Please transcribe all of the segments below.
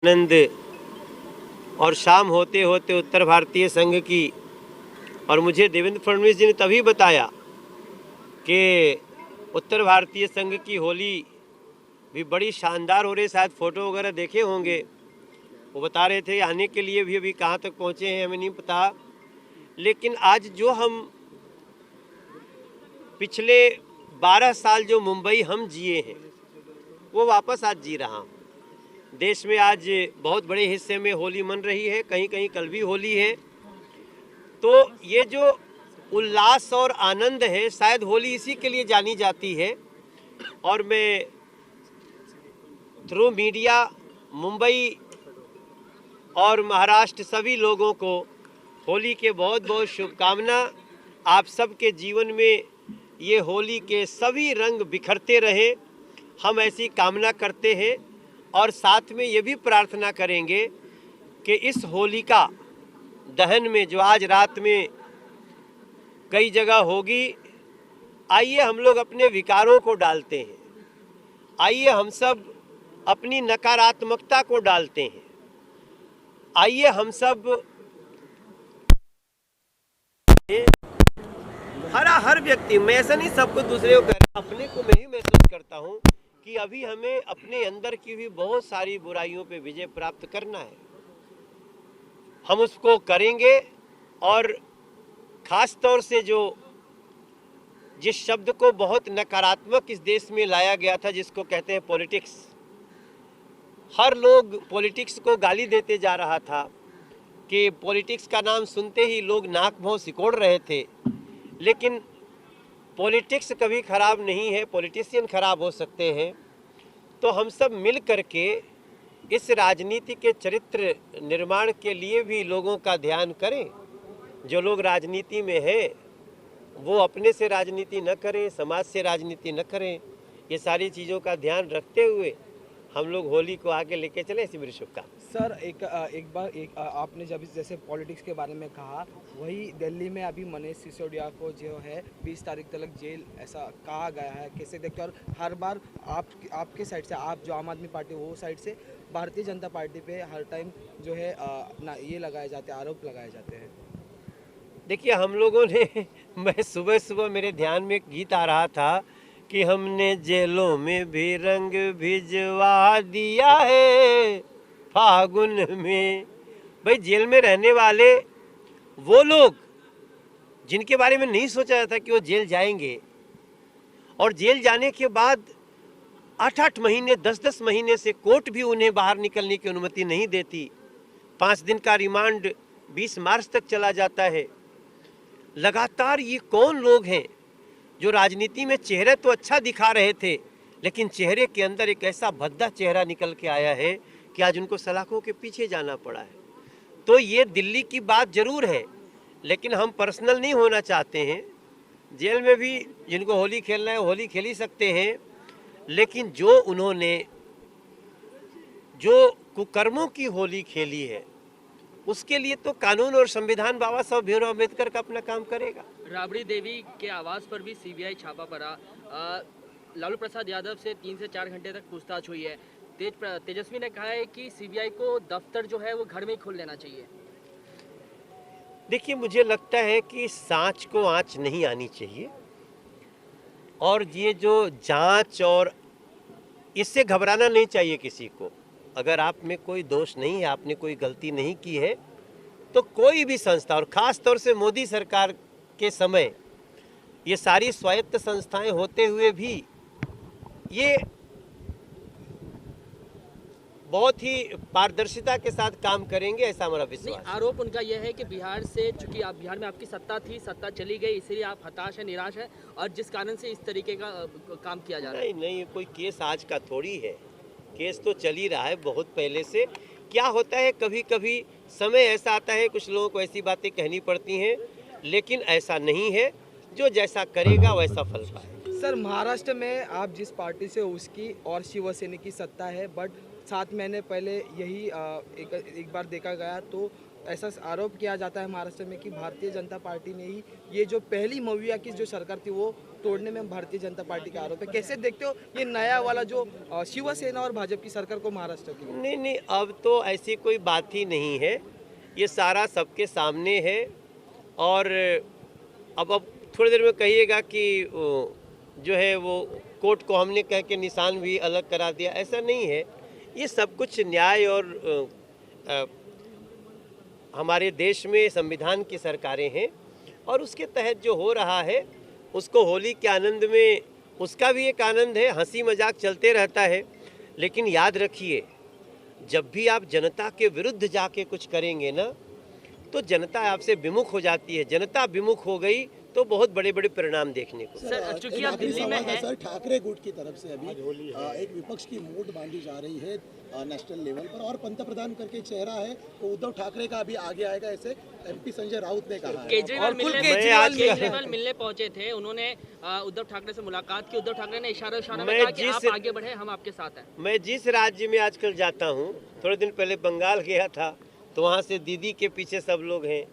आनंद और शाम होते होते उत्तर भारतीय संघ की, और मुझे देवेंद्र फडणवीस जी ने तभी बताया कि उत्तर भारतीय संघ की होली भी बड़ी शानदार हो रही। शायद फ़ोटो वगैरह देखे होंगे, वो बता रहे थे आने के लिए भी अभी कहाँ तक पहुँचे हैं हमें नहीं पता। लेकिन आज जो हम पिछले 12 साल जो मुंबई हम जिए हैं वो वापस आज जी रहा हूँ। देश में आज बहुत बड़े हिस्से में होली मन रही है, कहीं कहीं कल भी होली है। तो ये जो उल्लास और आनंद है, शायद होली इसी के लिए जानी जाती है। और मैं थ्रू मीडिया मुंबई और महाराष्ट्र सभी लोगों को होली के बहुत बहुत शुभकामना। आप सबके जीवन में ये होली के सभी रंग बिखरते रहे, हम ऐसी कामना करते हैं। और साथ में ये भी प्रार्थना करेंगे कि इस होलिका दहन में जो आज रात में कई जगह होगी, आइए हम लोग अपने विकारों को डालते हैं, आइए हम सब अपनी नकारात्मकता को डालते हैं, आइए हम सब हर व्यक्ति, मैं ऐसा नहीं सबको दूसरे को कर, अपने को मैं ही महसूस करता हूँ कि अभी हमें अपने अंदर की भी बहुत सारी बुराइयों पे विजय प्राप्त करना है। हम उसको करेंगे। और ख़ास तौर से जिस शब्द को बहुत नकारात्मक इस देश में लाया गया था, जिसको कहते हैं पॉलिटिक्स, हर लोग पॉलिटिक्स को गाली देते जा रहा था कि पॉलिटिक्स का नाम सुनते ही लोग नाक भौं सिकोड़ रहे थे। लेकिन पॉलिटिक्स कभी ख़राब नहीं है, पॉलिटिशियन ख़राब हो सकते हैं। तो हम सब मिल करके इस राजनीति के चरित्र निर्माण के लिए भी लोगों का ध्यान करें। जो लोग राजनीति में हैं वो अपने से राजनीति न करें, समाज से राजनीति न करें। ये सारी चीज़ों का ध्यान रखते हुए हम लोग होली को आगे लेके चले, ऐसी मेरी शुभकामना। सर एक बार आपने जब जैसे पॉलिटिक्स के बारे में कहा, वही दिल्ली में अभी मनीष सिसोदिया को जो है 20 तारीख तक जेल ऐसा कहा गया है, कैसे देखते हैं? और हर बार आपके साइड से, आप जो आम आदमी पार्टी वो साइड से भारतीय जनता पार्टी पे हर टाइम जो है अपना ये लगाए जाते हैं, आरोप लगाए जाते हैं। देखिए हम लोगों ने मैं सुबह सुबह मेरे ध्यान में एक गीत आ रहा था कि हमने जेलों में भी रंग भिजवा दिया है फागुन में। भाई जेल में रहने वाले वो लोग जिनके बारे में नहीं सोचा जाता कि वो जेल जाएंगे, और जेल जाने के बाद 8-8 महीने 10-10 महीने से कोर्ट भी उन्हें बाहर निकलने की अनुमति नहीं देती। 5 दिन का रिमांड 20 मार्च तक चला जाता है। लगातार ये कौन लोग हैं जो राजनीति में चेहरे तो अच्छा दिखा रहे थे, लेकिन चेहरे के अंदर एक ऐसा भद्दा चेहरा निकल के आया है कि आज उनको सलाखों के पीछे जाना पड़ा है। तो ये दिल्ली की बात जरूर है, लेकिन हम पर्सनल नहीं होना चाहते हैं। जेल में भी जिनको होली खेलना है होली खेल ही सकते हैं, लेकिन जो उन्होंने जो कुकर्मों की होली खेली है उसके लिए तो कानून और संविधान बाबा साहब भीमराव अम्बेडकर का अपना काम करेगा। राबड़ी देवी के आवास पर भी सीबीआई छापा पड़ा। लालू प्रसाद यादव से 3 से 4 घंटे तक पूछताछ हुई है। तेजस्वी ने कहा है कि सीबीआई को दफ्तर जो है वो घर में ही खोल लेना चाहिए। देखिए मुझे लगता है कि सांच को आँच नहीं आनी चाहिए, और ये जो जांच और इससे घबराना नहीं चाहिए किसी को। अगर आप में कोई दोष नहीं है, आपने कोई गलती नहीं की है, तो कोई भी संस्था, और ख़ास तौर से मोदी सरकार के समय ये सारी स्वायत्त संस्थाएं होते हुए भी ये बहुत ही पारदर्शिता के साथ काम करेंगे, ऐसा हमारा विश्वास है। आरोप उनका यह है कि बिहार से, चूंकि आप बिहार में आपकी सत्ता थी, सत्ता चली गई, इसलिए आप हताश हैं, निराश हैं, और जिस कारण से इस तरीके का काम किया जा रहा है। नहीं, कोई केस आज का थोड़ी है, केस तो चल ही रहा है बहुत पहले से। क्या होता है, कभी कभी समय ऐसा आता है कुछ लोगों को ऐसी बातें कहनी पड़ती हैं, लेकिन ऐसा नहीं है। जो जैसा करेगा वैसा फल पाएगा। सर महाराष्ट्र में आप जिस पार्टी से उसकी और शिवसेना की सत्ता है, बट 7 महीने पहले यही एक बार देखा गया तो ऐसा आरोप किया जाता है महाराष्ट्र में कि भारतीय जनता पार्टी ने ही ये जो पहली मविया की जो सरकार थी वो तोड़ने में भारतीय जनता पार्टी का आरोप है। कैसे देखते हो ये नया वाला जो शिवसेना और भाजपा की सरकार को महाराष्ट्र की? नहीं, अब तो ऐसी कोई बात ही नहीं है, ये सारा सबके सामने है। और अब थोड़ी देर में कहिएगा कि जो है वो कोर्ट को हमने कह के निशान भी अलग करा दिया, ऐसा नहीं है। ये सब कुछ न्याय और हमारे देश में संविधान की सरकारें हैं और उसके तहत जो हो रहा है उसको होली के आनंद में, उसका भी एक आनंद है, हंसी मजाक चलते रहता है। लेकिन याद रखिए, जब भी आप जनता के विरुद्ध जाके कुछ करेंगे ना तो जनता आपसे विमुख हो जाती है। जनता विमुख हो गई तो बहुत बड़े बड़े परिणाम देखने को। सर, चूंकि आप दिल्ली में हैं, सर ठाकरे गुट की तरफ से अभी एक विपक्ष की मोट बांधी जा रही है नेशनल लेवल पर और पंतप्रधान करके चेहरा है तो उद्धव ठाकरे का भी आगे आएगा, ऐसे एमपी संजय राउत ने कहा है। केजरीवाल मिलने पहुंचे थे, उन्होंने उद्धव ठाकरे से मुलाकात की। उद्धव ठाकरे ने इशारा में कहा कि आप आगे बढ़े, हम आपके साथ हैं। मैं जिस राज्य में आजकल जाता हूँ, थोड़े दिन पहले बंगाल गया था तो वहाँ से दीदी के पीछे सब लोग हैं।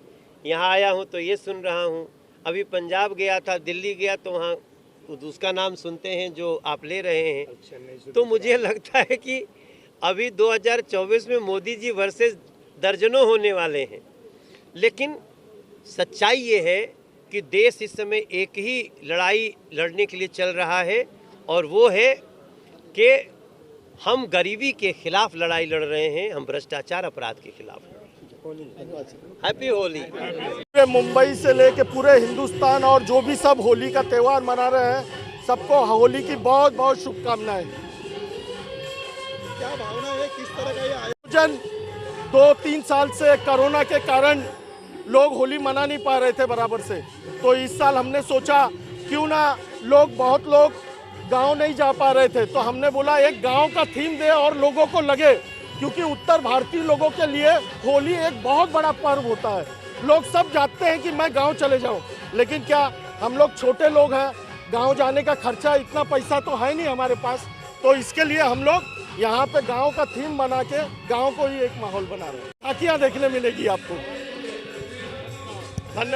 यहाँ आया हूँ तो ये सुन रहा हूँ। अभी पंजाब गया था, दिल्ली गया तो वहाँ उसका नाम सुनते हैं जो आप ले रहे हैं। तो मुझे लगता है कि अभी 2024 में मोदी जी वर्सेस दर्जनों होने वाले हैं। लेकिन सच्चाई ये है कि देश इस समय एक ही लड़ाई लड़ने के लिए चल रहा है और वो है कि हम गरीबी के खिलाफ लड़ाई लड़ रहे हैं, हम भ्रष्टाचार अपराध के खिलाफ। हैप्पी होली। मुंबई से लेके पूरे हिंदुस्तान और जो भी सब होली का त्यौहार मना रहे हैं, सबको होली की बहुत बहुत शुभकामनाएं। क्या भावना है, किस तरह का ये आयोजन? 2-3 साल से कोरोना के कारण लोग होली मना नहीं पा रहे थे बराबर से, तो इस साल हमने सोचा क्यों ना बहुत लोग गांव नहीं जा पा रहे थे तो हमने बोला एक गांव का थीम दे और लोगों को लगे, क्योंकि उत्तर भारतीय लोगों के लिए होली एक बहुत बड़ा पर्व होता है। लोग सब चाहते हैं कि मैं गांव चले जाऊं, लेकिन क्या हम लोग छोटे लोग हैं, गांव जाने का खर्चा, इतना पैसा तो है नहीं हमारे पास। तो इसके लिए हम लोग यहाँ पे गांव का थीम बना के गांव को ही एक माहौल बना रहे हैं। झांकियाँ देखने मिलेगी आपको। धन्यवाद।